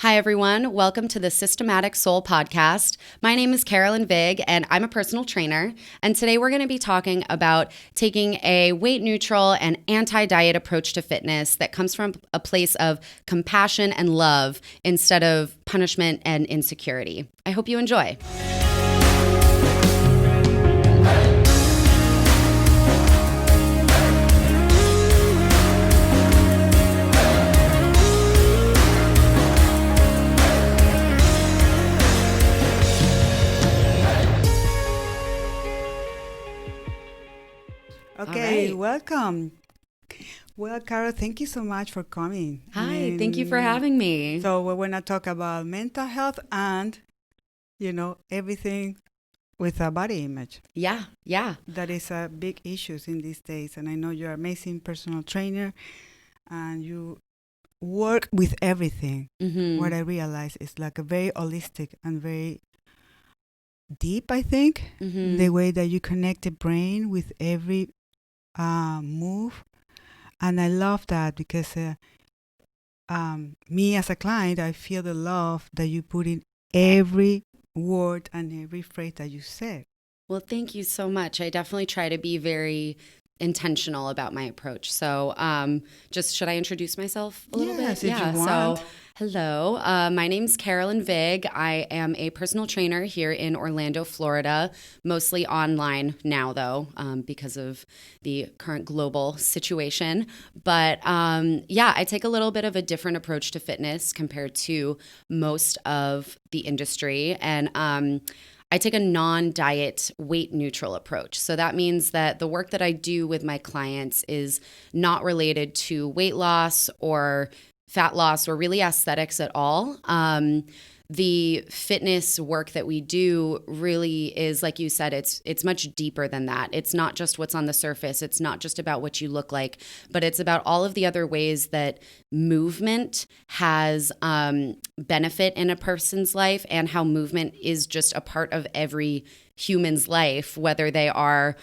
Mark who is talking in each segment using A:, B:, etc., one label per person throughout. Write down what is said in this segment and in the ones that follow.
A: Hi, everyone. Welcome to the Systematic Soul podcast. My name is Carolyn Viggh, and I'm a personal trainer. And today we're going to be talking about taking a weight neutral and anti-diet approach to fitness that comes from a place of compassion and love instead of punishment and insecurity. I hope you enjoy.
B: Okay, welcome. Well, Carol, thank you so much for coming.
A: Hi, thank you for having me.
B: So we're going to talk about mental health and, everything with our body image.
A: Yeah.
B: That is a big issue in these days. And I know you're an amazing personal trainer and you work with everything.
A: Mm-hmm.
B: What I realize is like a very holistic and very deep, I think, the way that you connect the brain with every move. And I love that because me as a client, I feel the love that you put in every word and every phrase that you said.
A: Well, thank you so much. I definitely try to be very intentional about my approach. So just should I introduce myself a little bit?
B: If you want.
A: So hello, my name's Carolyn Viggh. I am a personal trainer here in Orlando, Florida, mostly online now though, because of the current global situation. But I take a little bit of a different approach to fitness compared to most of the industry. And I take a non-diet weight neutral approach. So that means that the work that I do with my clients is not related to weight loss or fat loss or really aesthetics at all. The fitness work that we do really is, like you said, it's much deeper than that. It's not just what's on the surface. It's not just about what you look like, but it's about all of the other ways that movement has benefit in a person's life and how movement is just a part of every human's life, whether they are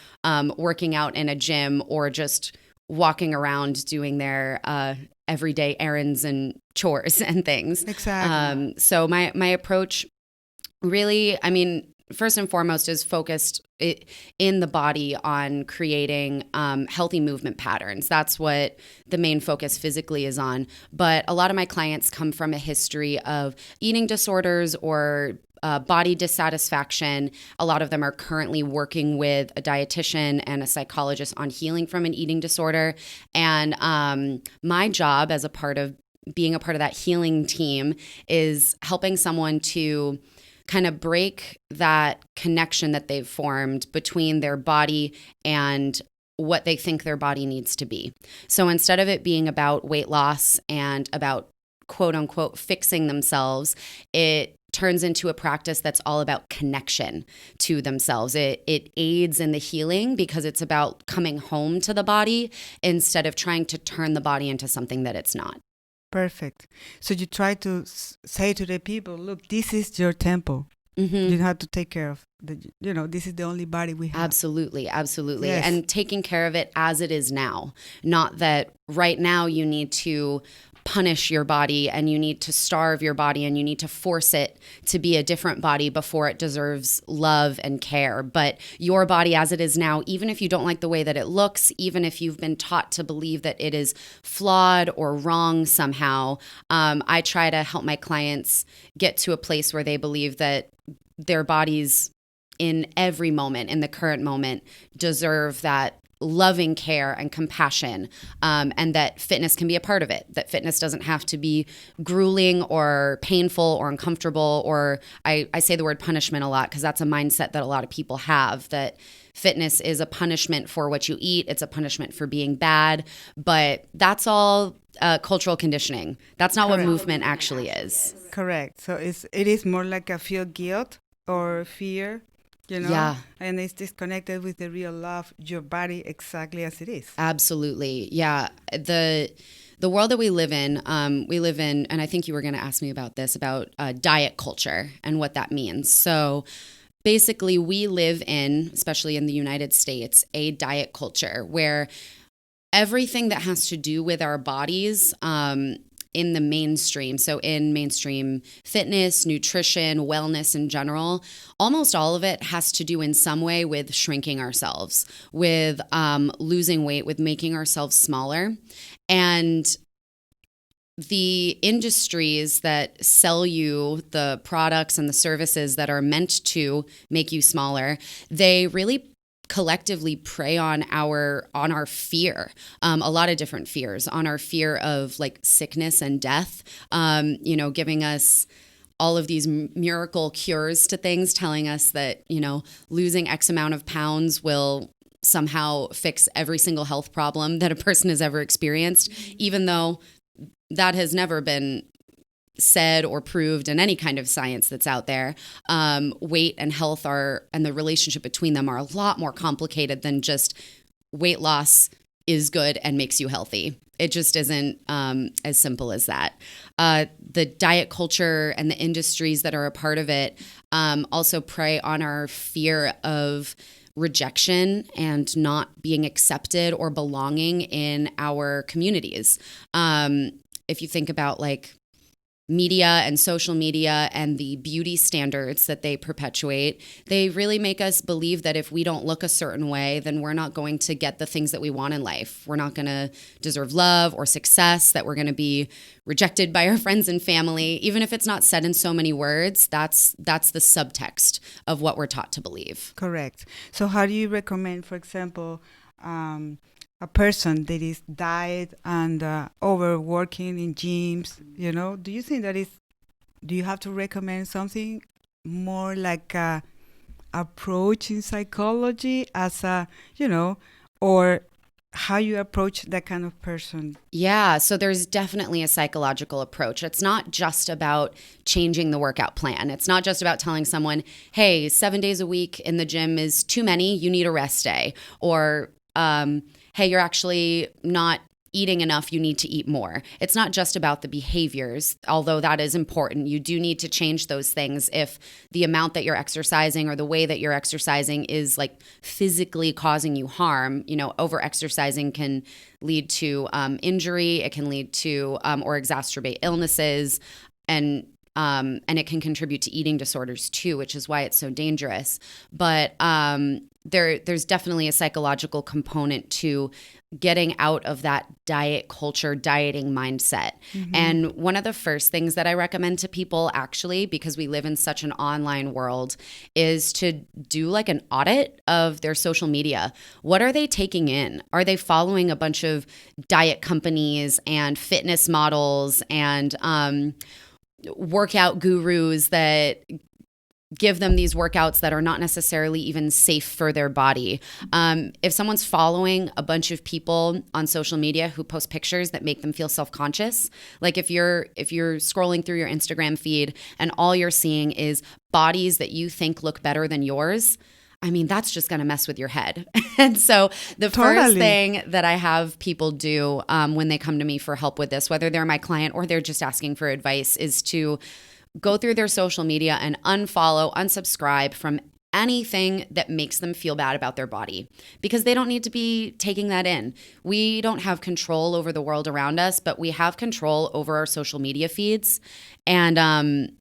A: working out in a gym or just walking around doing their everyday errands and chores and things.
B: Exactly.
A: So my approach really, first and foremost is focused in the body on creating healthy movement patterns. That's what the main focus physically is on. But a lot of my clients come from a history of eating disorders or body dissatisfaction. A lot of them are currently working with a dietitian and a psychologist on healing from an eating disorder. And my job as being a part of that healing team is helping someone to kind of break that connection that they've formed between their body and what they think their body needs to be. So instead of it being about weight loss and about quote unquote fixing themselves, it turns into a practice that's all about connection to themselves. It aids in the healing because it's about coming home to the body instead of trying to turn the body into something that it's not.
B: Perfect. So you try to say to the people, look, this is your temple.
A: Mm-hmm.
B: You have to take care of this is the only body we have.
A: Absolutely.
B: Yes.
A: And taking care of it as it is now. Not that right now you need to punish your body and you need to starve your body and you need to force it to be a different body before it deserves love and care. But your body as it is now, even if you don't like the way that it looks, even if you've been taught to believe that it is flawed or wrong somehow, I try to help my clients get to a place where they believe that their bodies in every moment, in the current moment, deserve that loving care and compassion, and that fitness can be a part of it, that fitness doesn't have to be grueling or painful or uncomfortable, or I say the word punishment a lot because that's a mindset that a lot of people have, that fitness is a punishment for what you eat, it's a punishment for being bad, but that's all cultural conditioning. That's not
B: Correct.
A: what movement actually is.
B: Correct. So it is more like a feel guilt or fear.
A: Yeah.
B: And it's disconnected with the real love, your body exactly as it is.
A: Absolutely. Yeah. The world that we live in, and I think you were going to ask me about this, about diet culture and what that means. So basically we live in, especially in the United States, a diet culture where everything that has to do with our bodies in the mainstream, so in mainstream fitness, nutrition, wellness in general, almost all of it has to do in some way with shrinking ourselves, with losing weight, with making ourselves smaller. And the industries that sell you the products and the services that are meant to make you smaller, they really collectively prey on our fear, a lot of different fears, on our fear of like sickness and death, giving us all of these miracle cures to things, telling us that, losing X amount of pounds will somehow fix every single health problem that a person has ever experienced, even though that has never been said or proved in any kind of science that's out there. Weight and health and the relationship between them are a lot more complicated than just weight loss is good and makes you healthy. It just isn't as simple as that. The diet culture and the industries that are a part of it also prey on our fear of rejection and not being accepted or belonging in our communities. If you think about like media and social media and the beauty standards that they perpetuate, they really make us believe that if we don't look a certain way, then we're not going to get the things that we want in life. We're not going to deserve love or success, that we're going to be rejected by our friends and family. Even if it's not said in so many words, that's the subtext of what we're taught to believe.
B: Correct. So how do you recommend, for example, a person that is diet and overworking in gyms, do you think do you have to recommend something more like a approach in psychology as or how you approach that kind of person?
A: Yeah, so there's definitely a psychological approach. It's not just about changing the workout plan. It's not just about telling someone, hey, 7 days a week in the gym is too many, you need a rest day. Or, hey, you're actually not eating enough, you need to eat more. It's not just about the behaviors, although that is important. You do need to change those things if the amount that you're exercising or the way that you're exercising is like physically causing you harm. Over exercising can lead to injury, it can lead to or exacerbate illnesses, and it can contribute to eating disorders too, which is why it's so dangerous. But there's definitely a psychological component to getting out of that diet culture, dieting mindset. Mm-hmm. And one of the first things that I recommend to people, actually, because we live in such an online world, is to do like an audit of their social media. What are they taking in? Are they following a bunch of diet companies and fitness models and workout gurus that give them these workouts that are not necessarily even safe for their body? If someone's following a bunch of people on social media who post pictures that make them feel self-conscious, like if you're scrolling through your Instagram feed and all you're seeing is bodies that you think look better than yours, I mean, that's just going to mess with your head. And so the first thing that I have people do when they come to me for help with this, whether they're my client or they're just asking for advice, is to go through their social media and unfollow, unsubscribe from anything that makes them feel bad about their body, because they don't need to be taking that in. We don't have control over the world around us, but we have control over our social media feeds. And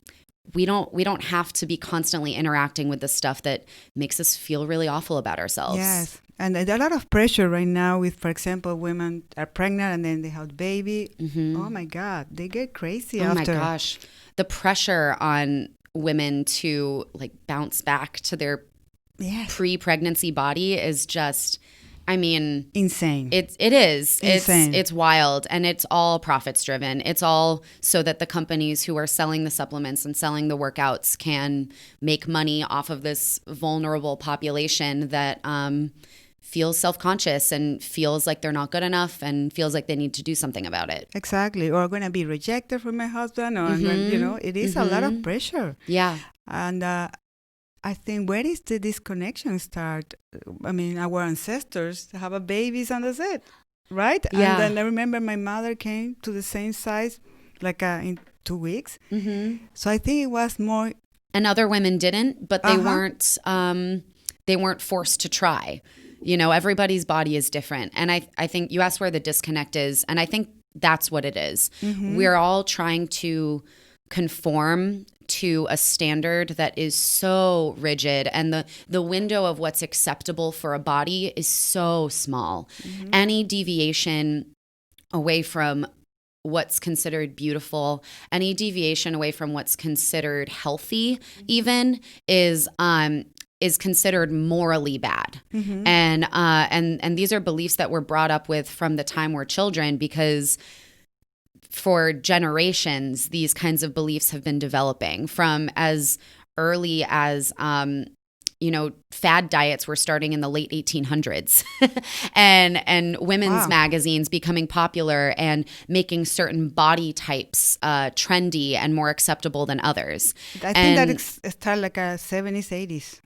A: we don't have to be constantly interacting with the stuff that makes us feel really awful about ourselves.
B: Yes. And there's a lot of pressure right now with, for example, women are pregnant and then they have a baby. Mm-hmm. Oh my God, they get crazy after.
A: Oh my gosh. The pressure on women to like bounce back to their pre-pregnancy body is just, I mean,
B: insane.
A: It is.
B: Insane.
A: It's wild, and it's all profits driven. It's all so that the companies who are selling the supplements and selling the workouts can make money off of this vulnerable population that feels self-conscious and feels like they're not good enough and feels like they need to do something about it.
B: Exactly. Or going to be rejected from my husband. Or, it is a lot of pressure.
A: Yeah.
B: And I think, where is the disconnection start? I mean, our ancestors have a babies and that's it, right?
A: Yeah.
B: And then I remember my mother came to the same size like in 2 weeks. Mm-hmm. So I think it was more.
A: And other women didn't, but they weren't forced to try. Everybody's body is different. And I think you asked where the disconnect is. And I think That's what it is.
B: Mm-hmm.
A: We're all trying to conform to a standard that is so rigid, and the window of what's acceptable for a body is so small.
B: Mm-hmm.
A: Any deviation away from what's considered beautiful, any deviation away from what's considered healthy even is considered morally bad.
B: Mm-hmm.
A: And these are beliefs that we're brought up with from the time we're children, because for generations, these kinds of beliefs have been developing from as early as, fad diets were starting in the late 1800s and women's magazines becoming popular and making certain body types trendy and more acceptable than others.
B: I think that it started like a 70s, 80s.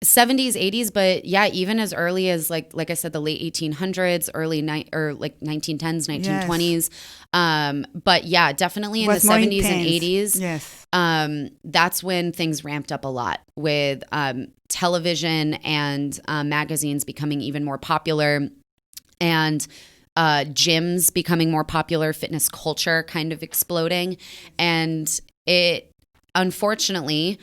A: 70s, 80s, but yeah, even as early as like I said, the late 1800s, or like 1910s, 1920s. Yes. But yeah, definitely in the 70s and 80s.
B: Yes.
A: That's when things ramped up a lot with television and magazines becoming even more popular, and gyms becoming more popular, fitness culture kind of exploding. And it, unfortunately,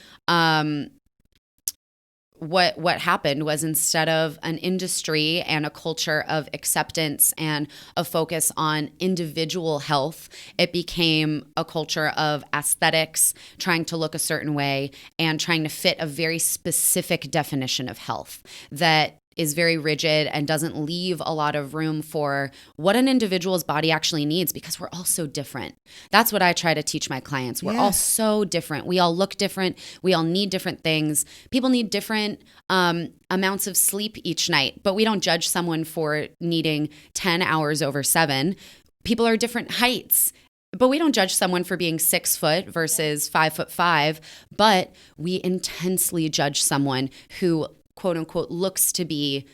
A: what happened was, instead of an industry and a culture of acceptance and a focus on individual health, it became a culture of aesthetics, trying to look a certain way and trying to fit a very specific definition of health that is very rigid and doesn't leave a lot of room for what an individual's body actually needs, because we're all so different. That's what I try to teach my clients. We're all so different. We all look different. We all need different things. People need different amounts of sleep each night, but we don't judge someone for needing 10 hours over 7. People are different heights, but we don't judge someone for being 6 foot versus 5'5", but we intensely judge someone who, quote unquote, looks to be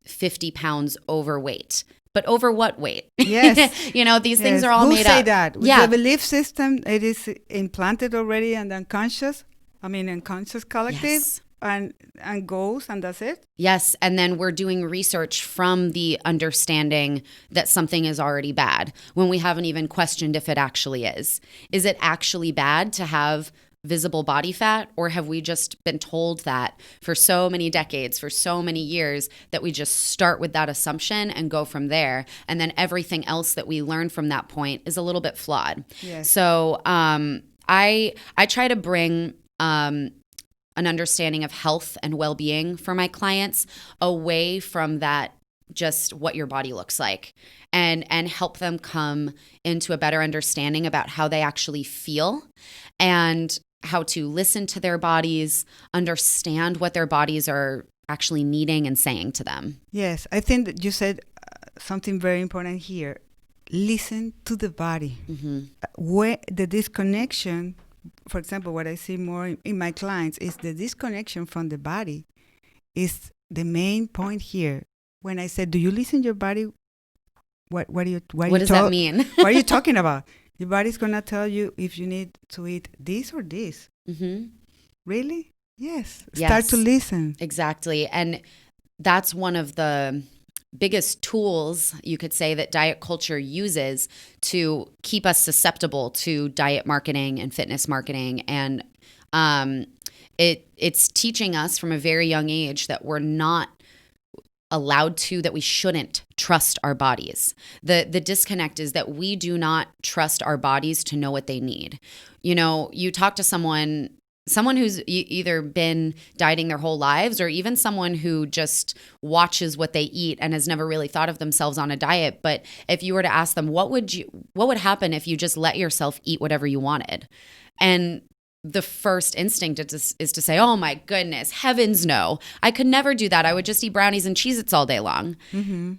A: 50 pounds overweight. But over what weight?
B: Yes.
A: These things are all made up.
B: Who say that? With the belief system, it is implanted already and unconscious collective.
A: Yes.
B: And goes, and that's it?
A: Yes, and then we're doing research from the understanding that something is already bad when we haven't even questioned if it actually is. Is it actually bad to have visible body fat, or have we just been told that for so many decades, for so many years, that we just start with that assumption and go from there, and then everything else that we learn from that point is a little bit flawed?
B: Yes.
A: So I try to bring an understanding of health and well-being for my clients away from that, just what your body looks like, and help them come into a better understanding about how they actually feel and how to listen to their bodies, understand what their bodies are actually needing and saying to them.
B: Yes, I think that you said something very important here. Listen to the body.
A: Mm-hmm.
B: Where the disconnection, for example, what I see more in my clients is the disconnection from the body is the main point here. When I said, do you listen to your body? What does that mean? What are you talking about? Your body's going to tell you if you need to eat this or this.
A: Mm-hmm.
B: Really? Yes. Start to listen.
A: Exactly. And that's one of the biggest tools, you could say, that diet culture uses to keep us susceptible to diet marketing and fitness marketing. And it's teaching us from a very young age that we're not allowed to, that we shouldn't trust our bodies. The disconnect is that we do not trust our bodies to know what they need. You talk to someone who's either been dieting their whole lives, or even someone who just watches what they eat and has never really thought of themselves on a diet. But if you were to ask them, what would happen if you just let yourself eat whatever you wanted? And the first instinct is to say, oh my goodness, heavens no. I could never do that. I would just eat brownies and Cheez-Its all day long.
B: Mm-hmm.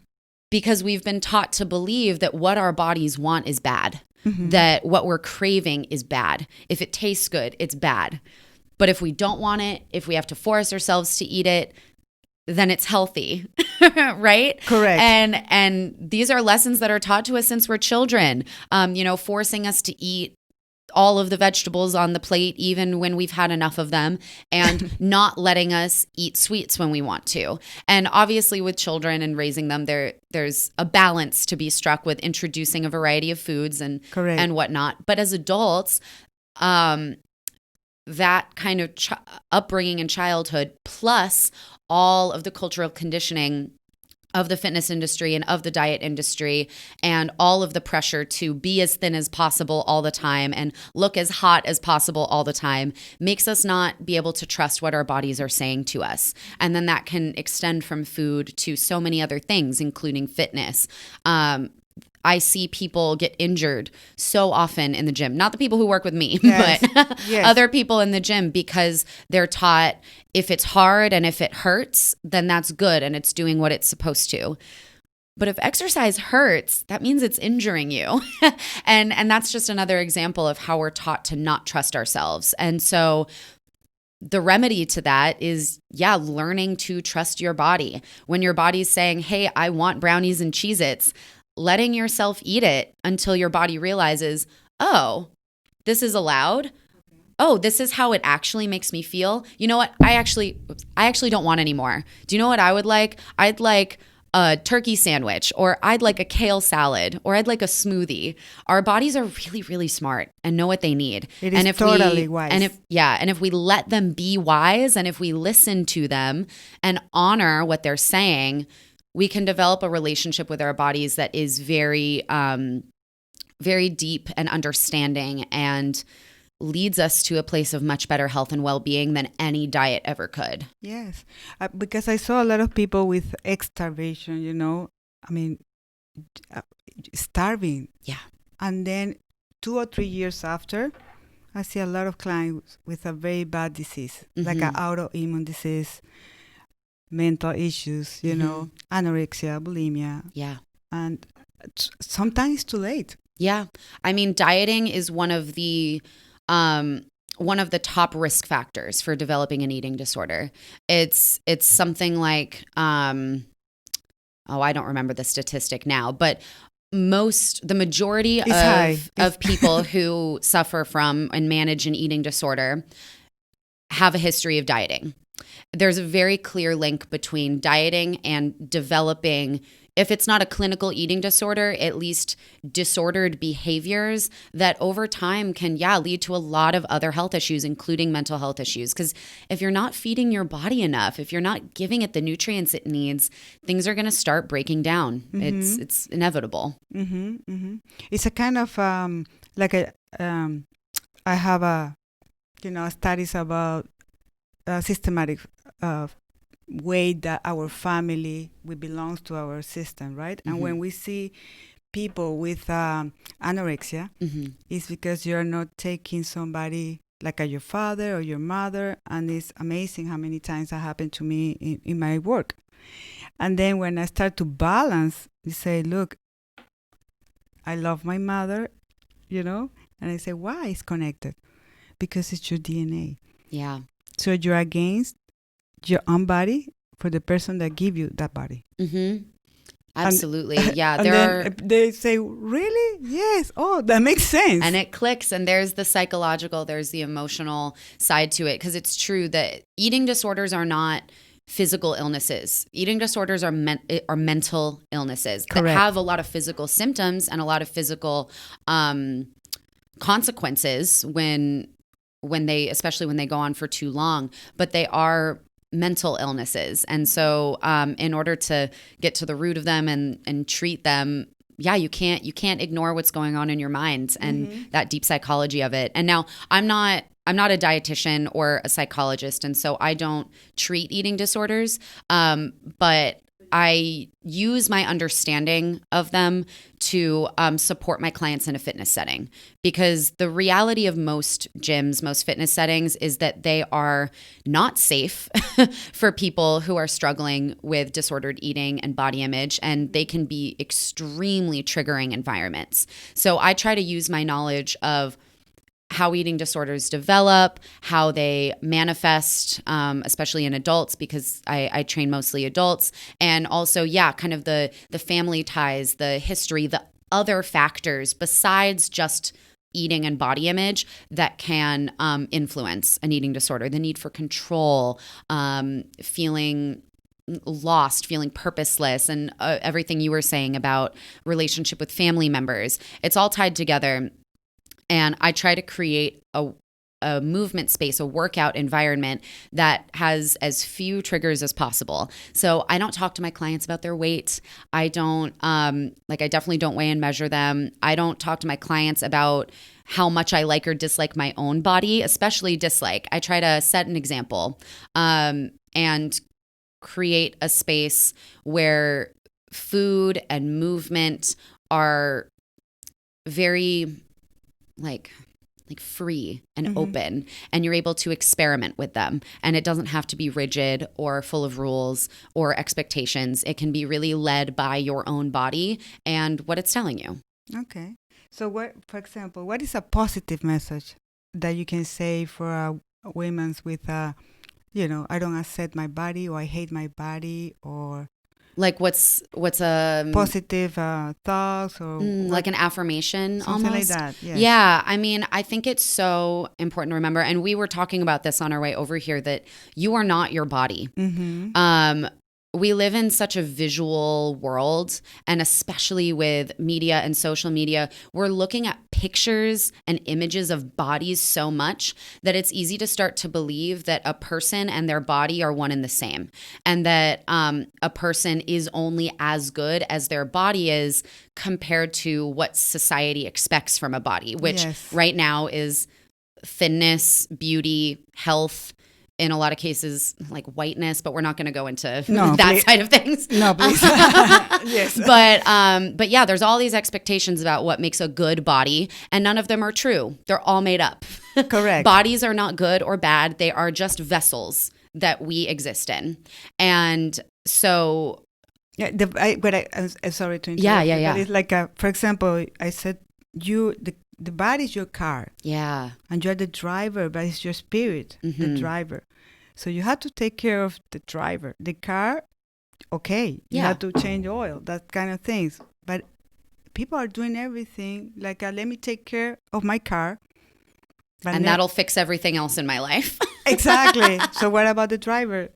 A: Because we've been taught to believe that what our bodies want is bad.
B: Mm-hmm.
A: That what we're craving is bad. If it tastes good, it's bad. But if we don't want it, if we have to force ourselves to eat it, then it's healthy, right?
B: Correct.
A: And these are lessons that are taught to us since we're children. Forcing us to eat all of the vegetables on the plate, even when we've had enough of them, and not letting us eat sweets when we want to. And obviously with children and raising them, there's a balance to be struck with introducing a variety of foods and whatnot. But as adults, that kind of upbringing in childhood, plus all of the cultural conditioning of the fitness industry and of the diet industry, and all of the pressure to be as thin as possible all the time and look as hot as possible all the time, makes us not be able to trust what our bodies are saying to us. And then that can extend from food to so many other things, including fitness. I see people get injured so often in the gym. Not the people who work with me, but other people in the gym, because they're taught if it's hard and if it hurts, then that's good and it's doing what it's supposed to. But if exercise hurts, that means it's injuring you. and that's just another example of how we're taught to not trust ourselves. And so the remedy to that is, learning to trust your body. When your body's saying, hey, I want brownies and Cheez-Its, letting yourself eat it until your body realizes, oh, this is allowed. Oh, this is how it actually makes me feel. You know what? I actually don't want any more. Do you know what I would like? I'd like a turkey sandwich, or I'd like a kale salad, or I'd like a smoothie. Our bodies are really, really smart and know what they need.
B: It is totally wise.
A: And if we let them be wise, and if we listen to them and honor what they're saying, we can develop a relationship with our bodies that is very, very deep and understanding, and leads us to a place of much better health and well-being than any diet ever could.
B: Yes, because I saw a lot of people with starvation, starving.
A: Yeah.
B: And then 2 or 3 years after, I see a lot of clients with a very bad disease, like an autoimmune disease, mental issues, anorexia, bulimia.
A: Yeah.
B: And sometimes it's too late.
A: Yeah. I mean, dieting is one of the top risk factors for developing an eating disorder. It's something like, I don't remember the statistic now, but the majority of people who suffer from and manage an eating disorder have a history of dieting. There's a very clear link between dieting and developing, if it's not a clinical eating disorder, at least disordered behaviors that over time can, lead to a lot of other health issues, including mental health issues. Because if you're not feeding your body enough, if you're not giving it the nutrients it needs, things are going to start breaking down. Mm-hmm. It's inevitable.
B: Mm-hmm, mm-hmm. It's a kind of I have studies about systematic way that our family, we belongs to our system, right? Mm-hmm. And when we see people with anorexia, it's because you're not taking somebody like your father or your mother, and it's amazing how many times that happened to me in my work. And then when I start to balance, you say, look, I love my mother, and I say, why it's connected? Because it's your DNA.
A: Yeah.
B: So you're against your own body for the person that give you that body.
A: Mm-hmm. Absolutely.
B: They say, really? Yes. Oh, that makes sense.
A: And it clicks, and there's the psychological, there's the emotional side to it, because it's true that eating disorders are not physical illnesses. Eating disorders are mental illnesses.
B: Correct.
A: That have a lot of physical symptoms and a lot of physical consequences especially when they go on for too long, but they are mental illnesses. And so in order to get to the root of them and treat them, you can't ignore what's going on in your mind and that deep psychology of it. And now I'm not a dietitian or a psychologist, and so I don't treat eating disorders, but I use my understanding of them to support my clients in a fitness setting, because the reality of most gyms, most fitness settings, is that they are not safe for people who are struggling with disordered eating and body image, and they can be extremely triggering environments. So I try to use my knowledge of how eating disorders develop, how they manifest, especially in adults, because I train mostly adults, and also, kind of the family ties, the history, the other factors besides just eating and body image that can influence an eating disorder. The need for control, feeling lost, feeling purposeless, and everything you were saying about relationship with family members. It's all tied together. And I try to create a movement space, a workout environment that has as few triggers as possible. So I don't talk to my clients about their weight. I don't, I definitely don't weigh and measure them. I don't talk to my clients about how much I like or dislike my own body, especially dislike. I try to set an example and create a space where food and movement are very like free and open, and you're able to experiment with them. And it doesn't have to be rigid or full of rules or expectations. It can be really led by your own body and what it's telling you.
B: Okay. So for example, what is a positive message that you can say for women with, I don't accept my body, or I hate my body, or
A: like what's a
B: positive thoughts, or
A: like an affirmation,
B: something
A: almost
B: like that? Yes.
A: Yeah, I mean, I think it's so important to remember, and we were talking about this on our way over here, that you are not your body. We live in such a visual world, and especially with media and social media, we're looking at pictures and images of bodies so much that it's easy to start to believe that a person and their body are one and the same, and that a person is only as good as their body is compared to what society expects from a body, which right now is thinness, beauty, health, in a lot of cases, like whiteness, but we're not going to go into that side of things.
B: No, please. Yes.
A: But yeah, there's all these expectations about what makes a good body, and none of them are true. They're all made up.
B: Correct.
A: Bodies are not good or bad. They are just vessels that we exist in. And so...
B: Yeah, I'm sorry to interrupt.
A: Yeah.
B: But it's like, for example, I said, the body is your car.
A: Yeah.
B: And you're the driver, but it's your spirit, the driver. So you have to take care of the driver. The car, okay, you have to change oil, that kind of things. But people are doing everything like, let me take care of my car.
A: And that'll fix everything else in my life.
B: Exactly. So what about the driver?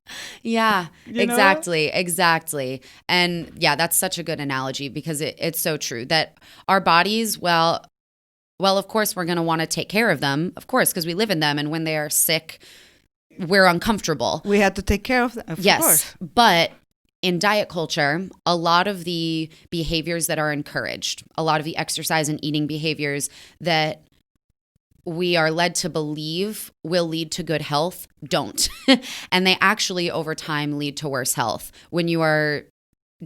A: Yeah, exactly. And yeah, that's such a good analogy, because it's so true that our bodies, well, of course, we're going to want to take care of them, of course, because we live in them. And when they are sick, we're uncomfortable.
B: We have to take care of them, of course.
A: But in diet culture, a lot of the behaviors that are encouraged, a lot of the exercise and eating behaviors that we are led to believe will lead to good health don't. And they actually, over time, lead to worse health. When you are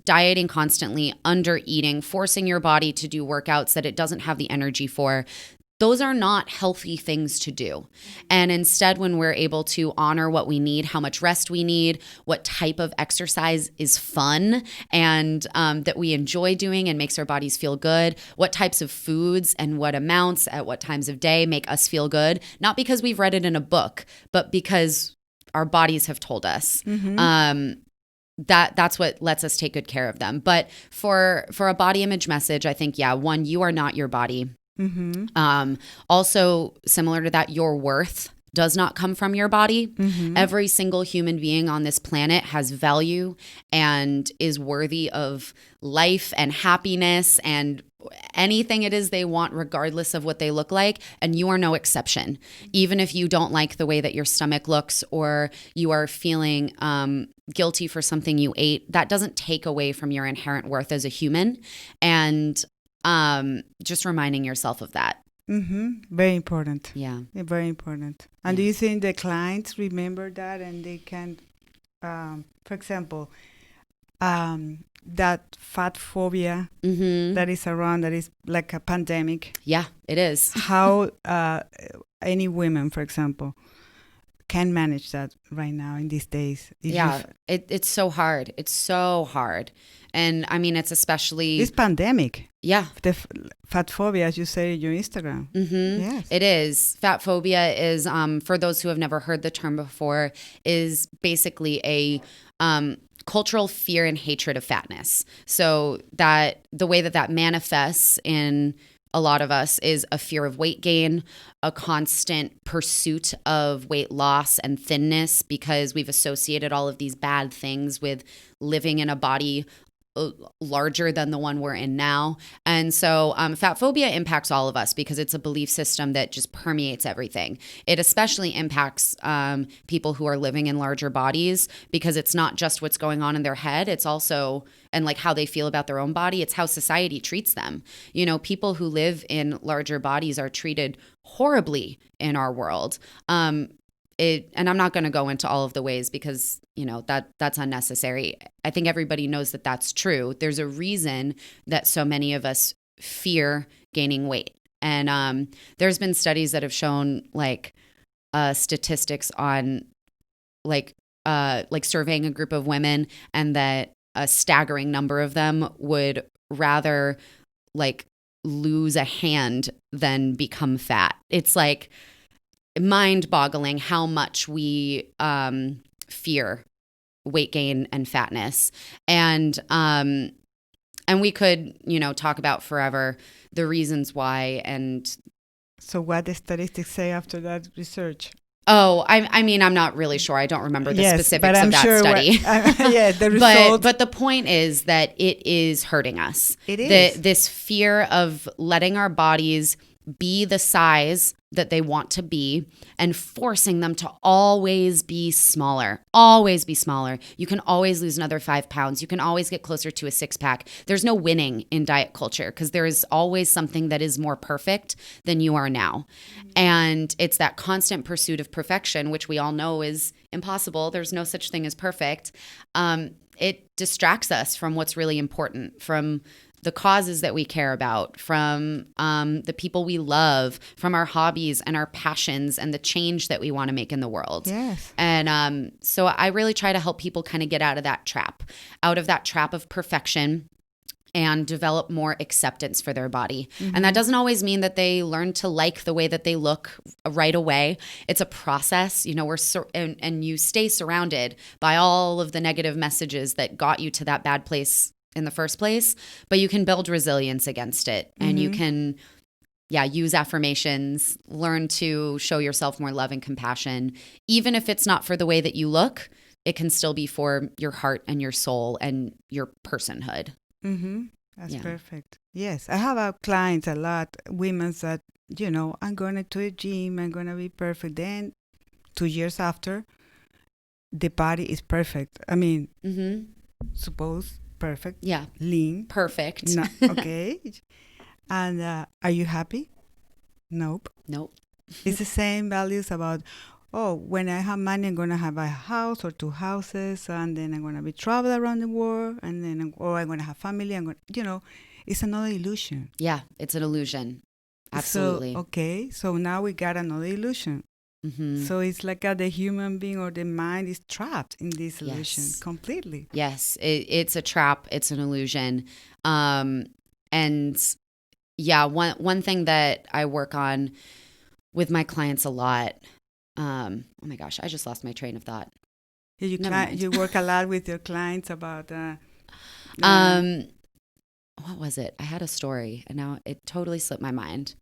A: dieting constantly, under eating, forcing your body to do workouts that it doesn't have the energy for, those are not healthy things to do. And instead, when we're able to honor what we need, how much rest we need, what type of exercise is fun and that we enjoy doing and makes our bodies feel good, what types of foods and what amounts at what times of day make us feel good, not because we've read it in a book, but because our bodies have told us. That's what lets us take good care of them. But for a body image message, I think, one, you are not your body. Also, similar to that, your worth does not come from your body. Every single human being on this planet has value and is worthy of life and happiness and anything it is they want, regardless of what they look like. And you are no exception. Even if you don't like the way that your stomach looks, or you are feeling guilty for something you ate, that doesn't take away from your inherent worth as a human. And just reminding yourself of that.
B: Very important.
A: Yeah.
B: Very important. And do you think the clients remember that, and they can, for example, that fat phobia that is around, that is like a pandemic?
A: Yeah, it is.
B: How any women, for example, can manage that right now in these days?
A: It's so hard. It's so hard. And I mean, it's especially...
B: This pandemic.
A: Yeah.
B: The fat phobia, as you say in your Instagram. Yes.
A: It is. Fat phobia is, for those who have never heard the term before, is basically a cultural fear and hatred of fatness. So that the way that manifests in a lot of us is a fear of weight gain, a constant pursuit of weight loss and thinness because we've associated all of these bad things with living in a body larger than the one we're in now. And so fat phobia impacts all of us because it's a belief system that just permeates everything. It especially impacts people who are living in larger bodies because it's not just what's going on in their head. It's also, and like how they feel about their own body. It's how society treats them. You know, people who live in larger bodies are treated horribly in our world. And I'm not going to go into all of the ways because, you know, that's unnecessary. I think everybody knows that that's true. There's a reason that so many of us fear gaining weight. And there's been studies that have shown like statistics on like surveying a group of women and that a staggering number of them would rather like lose a hand than become fat. It's like mind-boggling how much we fear weight gain and fatness, and we could, you know, talk about forever the reasons why. And
B: so, what the statistics say after that research?
A: Oh, I mean, I'm not really sure. I don't remember the specifics of that study.
B: The result.
A: But the point is that it is hurting us.
B: It is.
A: This fear of letting our bodies be the size that they want to be and forcing them to always be smaller. Always be smaller. You can always lose another 5 pounds. You can always get closer to a 6-pack. There's no winning in diet culture because there is always something that is more perfect than you are now. Mm-hmm. And it's that constant pursuit of perfection, which we all know is impossible. There's no such thing as perfect. It distracts us from what's really important, from the causes that we care about, from the people we love, from our hobbies and our passions and the change that we want to make in the world.
B: Yes.
A: And so I really try to help people kind of get out of that trap of perfection and develop more acceptance for their body. Mm-hmm. And that doesn't always mean that they learn to like the way that they look right away. It's a process. You know, and you stay surrounded by all of the negative messages that got you to that bad place in the first place, but you can build resilience against it. And mm-hmm. you can, use affirmations, learn to show yourself more love and compassion. Even if it's not for the way that you look, it can still be for your heart and your soul and your personhood.
B: Mm-hmm. That's perfect. Yes. I have clients a lot, women that, you know, I'm going to a gym, I'm going to be perfect. Then 2 years after, the body is perfect. I mean, mm-hmm. suppose perfect.
A: Yeah.
B: Lean.
A: Perfect.
B: No, okay. And are you happy? Nope. It's the same values about, when I have money, I'm going to have a house or 2 houses, and then I'm going to be travel around the world, and then, I'm going to have family. It's another illusion.
A: Yeah, it's an illusion. Absolutely.
B: So now we got another illusion. Mm-hmm. So it's like the human being or the mind is trapped in this illusion completely.
A: Yes, it's a trap. It's an illusion. One thing that I work on with my clients a lot. Oh my gosh, I just lost my train of thought.
B: You work a lot with your clients about.
A: What was it? I had a story, and now it totally slipped my mind.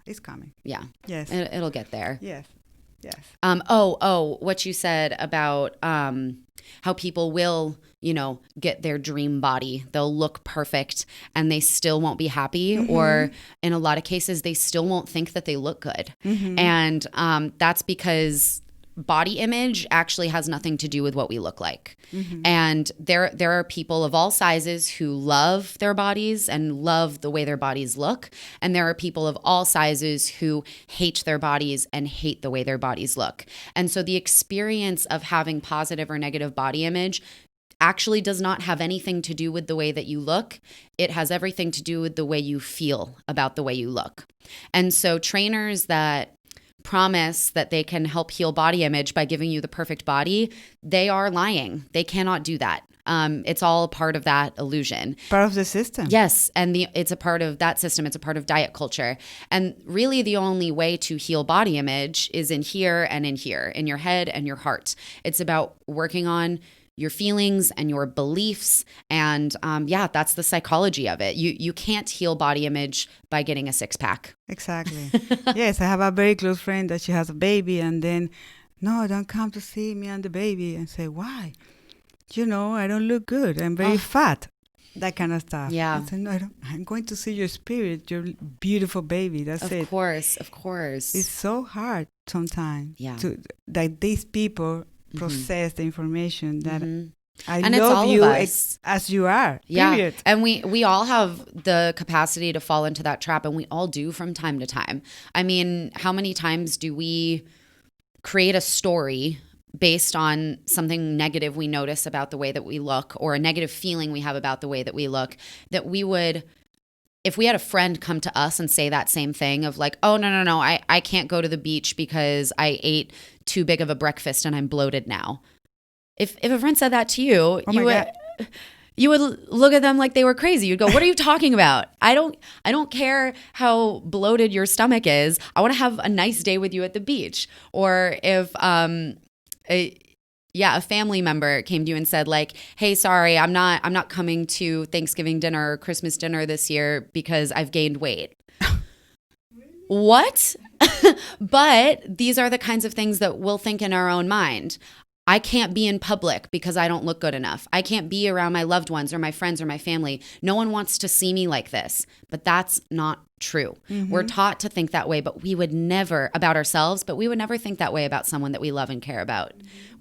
B: It's coming.
A: Yeah.
B: Yes.
A: It'll get there.
B: Yes. Yes.
A: What you said about how people will, get their dream body. They'll look perfect and they still won't be happy. Mm-hmm. Or in a lot of cases, they still won't think that they look good. Mm-hmm. And that's because body image actually has nothing to do with what we look like. Mm-hmm. And there are people of all sizes who love their bodies and love the way their bodies look. And there are people of all sizes who hate their bodies and hate the way their bodies look. And so the experience of having positive or negative body image actually does not have anything to do with the way that you look. It has everything to do with the way you feel about the way you look. And so trainers that promise that they can help heal body image by giving you the perfect body, they are lying. They cannot do that. It's all a part of that illusion.
B: Part of the system.
A: Yes, and it's a part of that system. It's a part of diet culture. And really the only way to heal body image is in here and in here, in your head and your heart. It's about working on your feelings and your beliefs. And that's the psychology of it. You can't heal body image by getting a six-pack.
B: Exactly. Yes, I have a very close friend that she has a baby, and then, no, don't come to see me and the baby. And say, why? I don't look good. I'm very fat. That kind of stuff.
A: Yeah.
B: I said, no, I'm going to see your spirit, your beautiful baby. That's it.
A: Of course.
B: It's so hard sometimes that these people process the information that I love you as you are.
A: Yeah.
B: Period.
A: And we all have the capacity to fall into that trap, and we all do from time to time. I mean, how many times do we create a story based on something negative we notice about the way that we look, or a negative feeling we have about the way that we look, that we would, if we had a friend come to us and say that same thing of like, oh, no, I can't go to the beach because I ate too big of a breakfast and I'm bloated now. If a friend said that to you, you would look at them like they were crazy. You'd go, what are you talking about? I don't care how bloated your stomach is. I want to have a nice day with you at the beach. Or if a family member came to you and said like, hey, sorry, I'm not coming to Thanksgiving dinner or Christmas dinner this year because I've gained weight. What? But these are the kinds of things that we'll think in our own mind. I can't be in public because I don't look good enough. I can't be around my loved ones or my friends or my family. No one wants to see me like this. But that's not true. We're taught to think that way, but we would never, about ourselves, but we would never think that way about someone that we love and care about.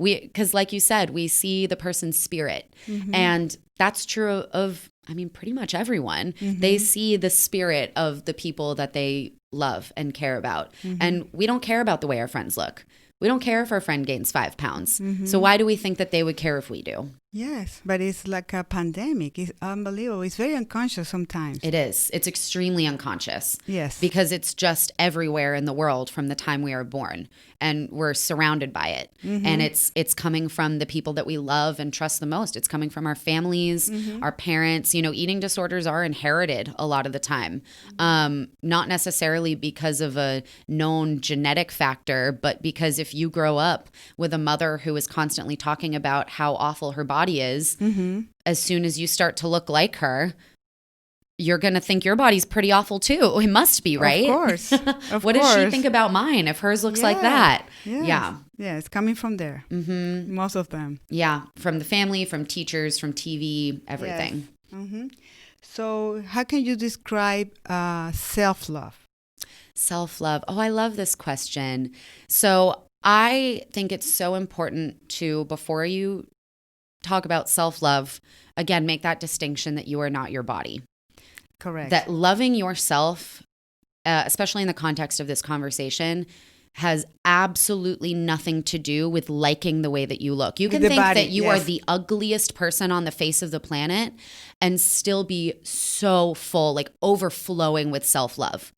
A: Because like you said, we see the person's spirit. And that's true of, pretty much everyone. They see the spirit of the people that they love and care about. And we don't care about the way our friends look. We don't care if our friend gains 5 pounds. So why do we think that they would care if we do?
B: Yes, but it's like a pandemic. It's unbelievable. It's very unconscious sometimes.
A: It is. It's extremely unconscious.
B: Yes.
A: Because it's just everywhere in the world from the time we are born. And we're surrounded by it. And it's coming from the people that we love and trust the most. It's coming from our families, our parents. Eating disorders are inherited a lot of the time. Not necessarily because of a known genetic factor, but because if you grow up with a mother who is constantly talking about how awful her body is, as soon as you start to look like her, you're going to think your body's pretty awful too. It must be, right?
B: Of course.
A: What does she think about mine if hers looks like that?
B: Yes.
A: Yeah.
B: Yeah, it's coming from there. Most of them.
A: Yeah. From the family, from teachers, from TV, everything.
B: Yes. So how can you describe self-love?
A: Self-love. Oh, I love this question. So I think it's so important to, before you talk about self-love, again, make that distinction that you are not your body.
B: Correct.
A: That loving yourself, especially in the context of this conversation, has absolutely nothing to do with liking the way that you look. You can think that you are the ugliest person on the face of the planet and still be so full, like overflowing with self-love.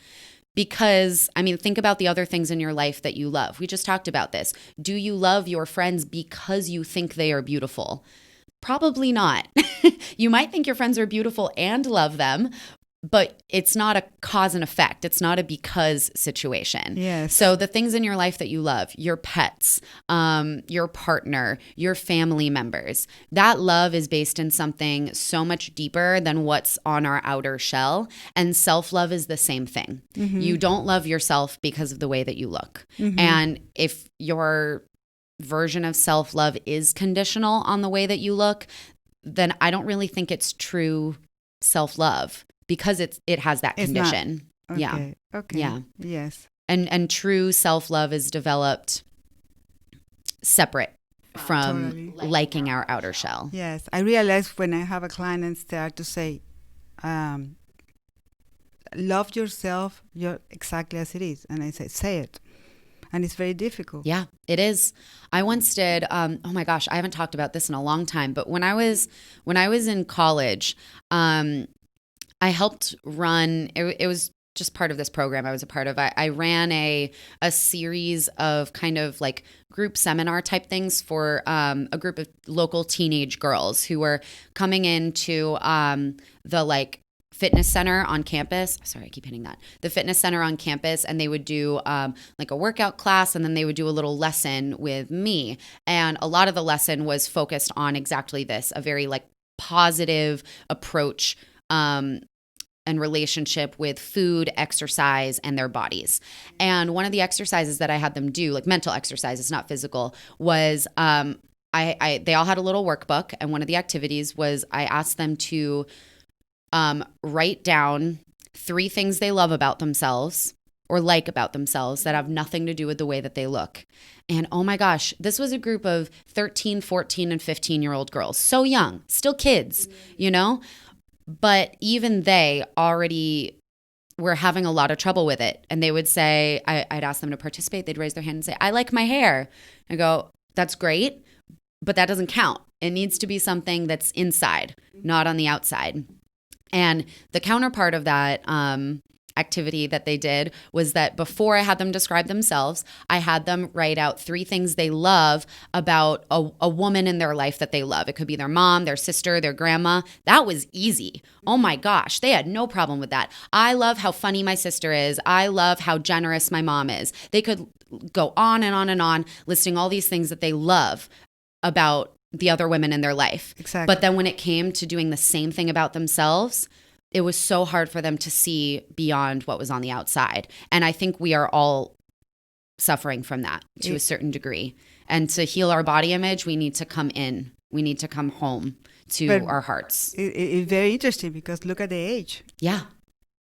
A: Because, think about the other things in your life that you love. We just talked about this. Do you love your friends because you think they are beautiful? Probably not. You might think your friends are beautiful and love them, but it's not a cause and effect. It's not a because situation.
B: Yes.
A: So the things in your life that you love, your pets, your partner, your family members, that love is based in something so much deeper than what's on our outer shell. And self-love is the same thing. You don't love yourself because of the way that you look. And if your version of self-love is conditional on the way that you look, then I don't really think it's true self-love. Because it has that condition.
B: Okay.
A: Yeah.
B: Okay.
A: Yeah.
B: Yes.
A: And true self-love is developed separate from liking our outer shell.
B: Yes. I realize when I have a client and start to say, love yourself, you're exactly as it is. And I say it. And it's very difficult.
A: Yeah, it is. I once did, oh my gosh, I haven't talked about this in a long time, but when I was in college, I helped run, it was just part of this program I was a part of. I ran a series of kind of like group seminar type things for a group of local teenage girls who were coming into the like fitness center on campus. Sorry, I keep hitting that. The fitness center on campus, and they would do like a workout class, and then they would do a little lesson with me. And a lot of the lesson was focused on exactly this, a very like positive approach and relationship with food, exercise, and their bodies. And one of the exercises that I had them do, like mental exercises, not physical, was they all had a little workbook, and one of the activities was I asked them to write down 3 things they love about themselves or like about themselves that have nothing to do with the way that they look. And oh my gosh, this was a group of 13, 14, and 15-year-old girls. So young, still kids, you know? But even they already were having a lot of trouble with it. And they would say, I'd ask them to participate. They'd raise their hand and say, I like my hair. I go, that's great, but that doesn't count. It needs to be something that's inside, not on the outside. And the counterpart of that activity that they did was that before I had them describe themselves, I had them write out 3 things they love about a woman in their life that they love. It could be their mom, their sister, their grandma. That was easy. Oh my gosh, they had no problem with that. I love how funny my sister is. I love how generous my mom is. They could go on and on and on, listing all these things that they love about the other women in their life.
B: Exactly.
A: But then when it came to doing the same thing about themselves, it was so hard for them to see beyond what was on the outside. And I think we are all suffering from that to a certain degree. And to heal our body image, we need to come in. We need to come home to our hearts.
B: It's very interesting because look at the age.
A: Yeah.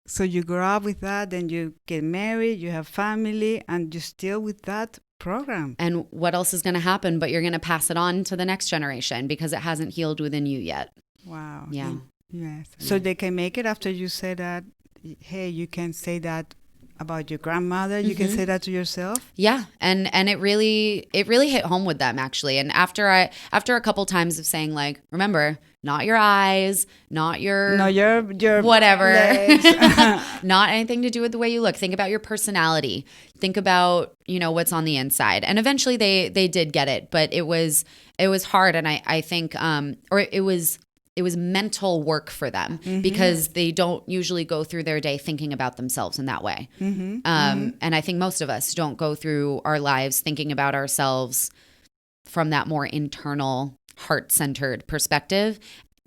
B: So you grow up with that, then you get married, you have family, and you're still with that program.
A: And what else is going to happen? But you're going to pass it on to the next generation because it hasn't healed within you yet.
B: Wow.
A: Yeah.
B: Yes. So they can make it after you say that, hey, you can say that about your grandmother. You can say that to yourself.
A: Yeah. And it really hit home with them actually. And after a couple times of saying like, remember, not your eyes, not your whatever, not anything to do with the way you look. Think about your personality. Think about, what's on the inside. And eventually they did get it, but it was hard. And I think, it was mental work for them because they don't usually go through their day thinking about themselves in that way. And I think most of us don't go through our lives thinking about ourselves from that more internal, heart-centered perspective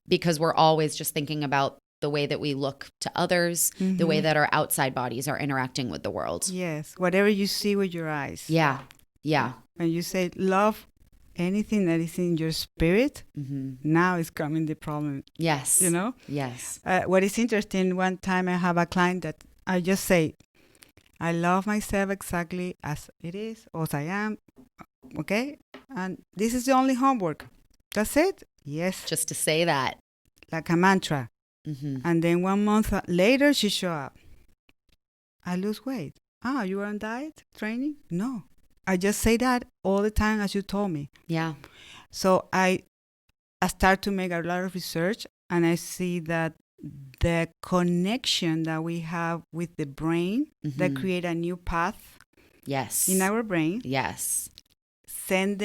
A: because we're always just thinking about the way that we look to others, the way that our outside bodies are interacting with the world.
B: Yes, whatever you see with your eyes.
A: Yeah, yeah.
B: When you say love anything that is in your spirit, now is coming the problem.
A: Yes. Yes.
B: What is interesting, one time I have a client that I just say, I love myself exactly as it is, or as I am, okay? And this is the only homework. That's it? Yes.
A: Just to say that.
B: Like a mantra. And then 1 month later, she show up. I lose weight. You were on diet, training? No. I just say that all the time as you told me.
A: Yeah.
B: So I start to make a lot of research and I see that the connection that we have with the brain that create a new path in our brain.
A: Yes.
B: Send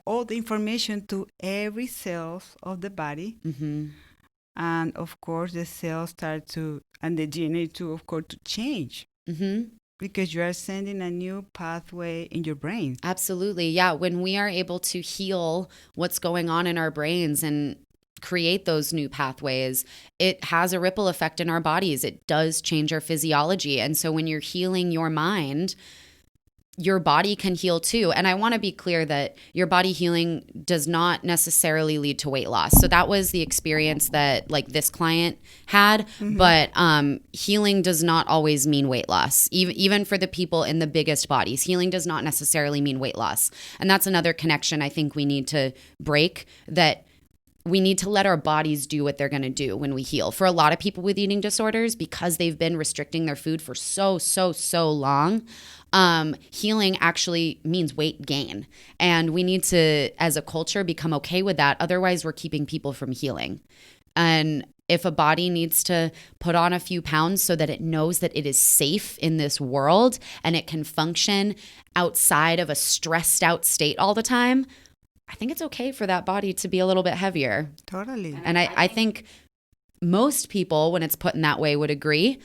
B: all the information to every cells of the body. And of course the cells start to, and the DNA too, of course, to change. Because you are sending a new pathway in your brain.
A: Absolutely. Yeah. When we are able to heal what's going on in our brains and create those new pathways, it has a ripple effect in our bodies. It does change our physiology. And so when you're healing your mind, your body can heal too. And I want to be clear that your body healing does not necessarily lead to weight loss. So that was the experience that like this client had, but healing does not always mean weight loss. Even for the people in the biggest bodies, healing does not necessarily mean weight loss. And that's another connection I think we need to break, that we need to let our bodies do what they're going to do when we heal. For a lot of people with eating disorders, because they've been restricting their food for so long, healing actually means weight gain. And we need to, as a culture, become okay with that. Otherwise, we're keeping people from healing. And if a body needs to put on a few pounds so that it knows that it is safe in this world and it can function outside of a stressed out state all the time, I think it's okay for that body to be a little bit heavier.
B: Totally.
A: And I think most people, when it's put in that way, would agree,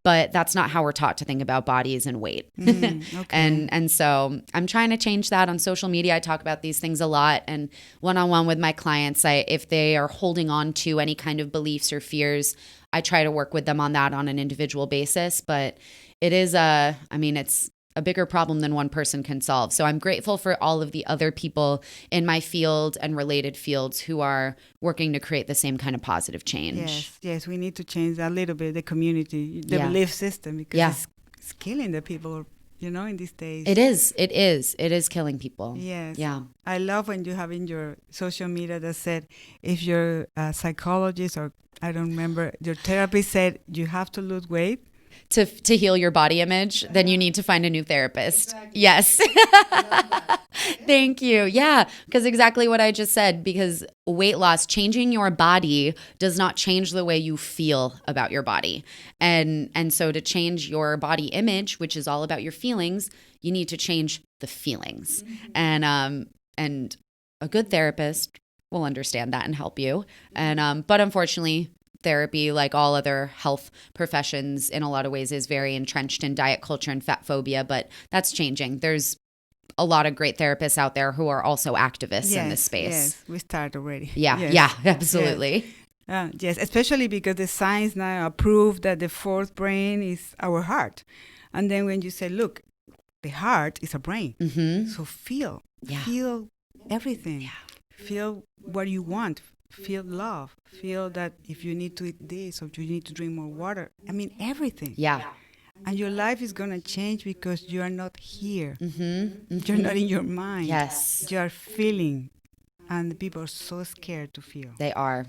A: but that's not how we're taught to think about bodies and weight. Okay. And so I'm trying to change that on social media. I talk about these things a lot, and one-on-one with my clients, if they are holding on to any kind of beliefs or fears, I try to work with them on that on an individual basis. But it is it's a bigger problem than one person can solve. So I'm grateful for all of the other people in my field and related fields who are working to create the same kind of positive change.
B: Yes, we need to change a little bit the community, the belief system, because it's killing the people, in these days. It
A: is killing people.
B: Yes.
A: Yeah.
B: I love when you have in your social media that said, if your psychologist or I don't remember, your therapist said you have to lose weight,
A: to heal your body image, then you need to find a new therapist. Exactly. Yes. Thank you. Yeah, because exactly what I just said, because weight loss, changing your body does not change the way you feel about your body. And so to change your body image, which is all about your feelings, you need to change the feelings. And a good therapist will understand that and help you. And but unfortunately, therapy, like all other health professions, in a lot of ways is very entrenched in diet culture and fat phobia, but that's changing. There's a lot of great therapists out there who are also activists in this space.
B: Yes, we start already.
A: Yeah, absolutely.
B: Yes, especially because the science now approved that the fourth brain is our heart. And then when you say, look, the heart is a brain. So feel everything. Feel what you want. Feel love. Feel that if you need to eat this or you need to drink more water. I mean, everything.
A: Yeah.
B: And your life is going to change because you are not here. You're not in your mind.
A: Yes.
B: You are feeling. And people are so scared to feel.
A: They are.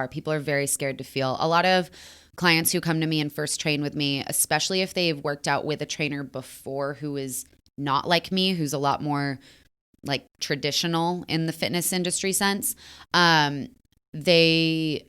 A: People are very scared to feel. A lot of clients who come to me and first train with me, especially if they've worked out with a trainer before who is not like me, who's a lot more like traditional in the fitness industry sense, they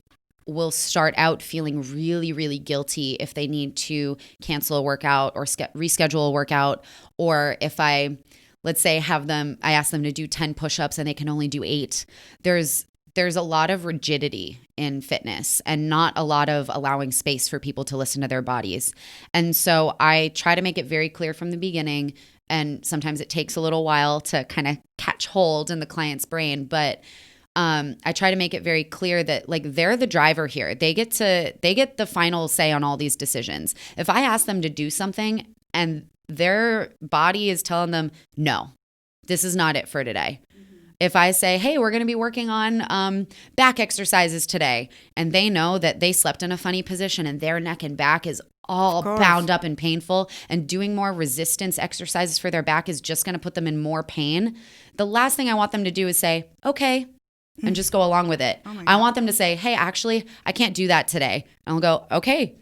A: will start out feeling really, really guilty if they need to cancel a workout or reschedule a workout. Or if let's say I ask them to do 10 push-ups and they can only do 8. There's a lot of rigidity in fitness and not a lot of allowing space for people to listen to their bodies. And so I try to make it very clear from the beginning. And sometimes it takes a little while to kind of catch hold in the client's brain. But I try to make it very clear that like they're the driver here. They get the final say on all these decisions. If I ask them to do something and their body is telling them, no, this is not it for today. If I say, hey, we're going to be working on back exercises today, and they know that they slept in a funny position and their neck and back is all bound up and painful, and doing more resistance exercises for their back is just going to put them in more pain, the last thing I want them to do is say, okay, and just go along with it. I want them to say, hey, actually, I can't do that today. And I'll go, okay.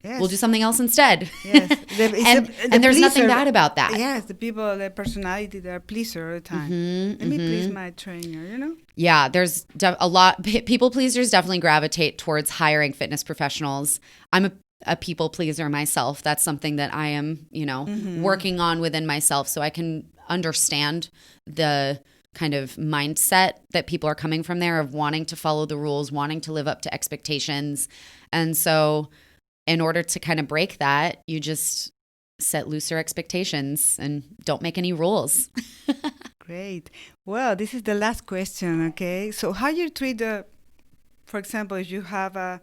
A: Yes. We'll do something else instead. Yes. And there's nothing bad about that.
B: Yes, the people, the personality, they're pleaser all the time. Let me please my trainer,
A: Yeah, there's a lot. People pleasers definitely gravitate towards hiring fitness professionals. I'm a people pleaser myself. That's something that I am, working on within myself, so I can understand the kind of mindset that people are coming from there of wanting to follow the rules, wanting to live up to expectations. And so in order to kind of break that, you just set looser expectations and don't make any rules.
B: Great. Well, this is the last question, okay? So how you treat for example, if you have a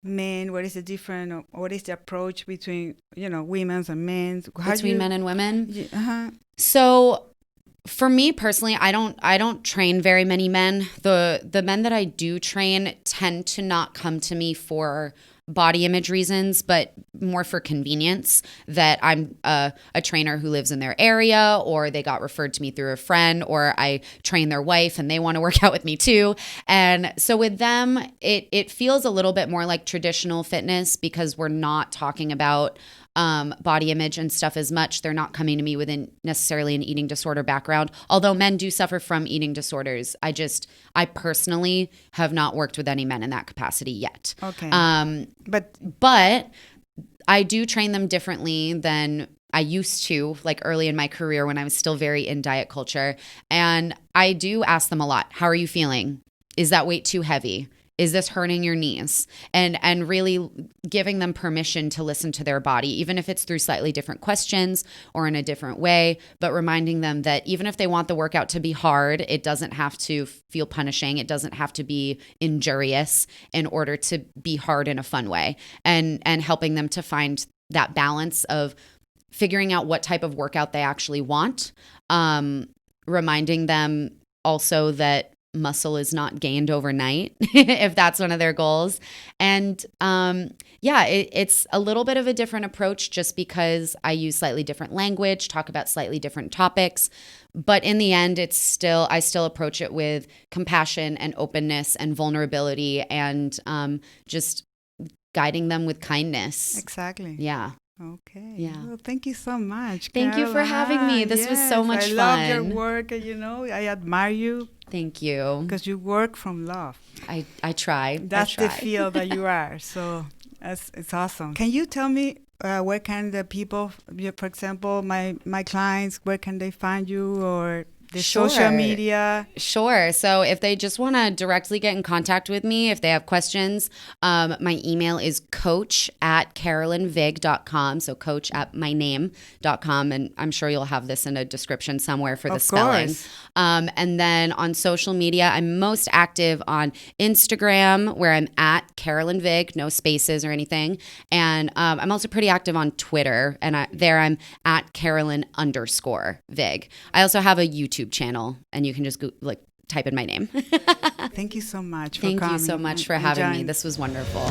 B: men, what is the approach between, women's and men's?
A: Between men and women? So for me personally, I don't train very many men. The men that I do train tend to not come to me for body image reasons, but more for convenience, that I'm a trainer who lives in their area, or they got referred to me through a friend, or I train their wife and they want to work out with me too. And so with them, it feels a little bit more like traditional fitness because we're not talking about body image and stuff as much. They're not coming to me with necessarily an eating disorder background, although men do suffer from eating disorders. I personally have not worked with any men in that capacity yet.
B: Okay.
A: But I do train them differently than I used to, like early in my career when I was still very in diet culture. And I do ask them a lot, how are you feeling? Is that weight too heavy? Is this hurting your knees? And really giving them permission to listen to their body, even if it's through slightly different questions or in a different way, but reminding them that even if they want the workout to be hard, it doesn't have to feel punishing. It doesn't have to be injurious in order to be hard in a fun way, and helping them to find that balance of figuring out what type of workout they actually want. Reminding them also that muscle is not gained overnight if that's one of their goals. And it's a little bit of a different approach just because I use slightly different language, talk about slightly different topics. But in the end, I still approach it with compassion and openness and vulnerability, and just guiding them with kindness.
B: Exactly.
A: Yeah.
B: Okay.
A: Yeah.
B: Well, thank you so much.
A: Thank you for having me. This was so much fun.
B: I love your work. I admire you.
A: Thank you.
B: Because you work from love.
A: I try.
B: That's the field that you are. So it's awesome. Can you tell me where can the people, for example, my clients, where can they find you, or the social media?
A: Sure. So if they just want to directly get in contact with me, if they have questions, my email is coach@carolynviggh.com. So coach@myname.com. And I'm sure you'll have this in a description somewhere for the spelling. And then on social media, I'm most active on Instagram, where I'm at Carolyn Viggh, no spaces or anything. And I'm also pretty active on Twitter. And I'm at Carolyn_Viggh. I also have a YouTube channel, and you can just type in my name.
B: Thank you so much for
A: coming.
B: Thank
A: you so much for having me. This was wonderful.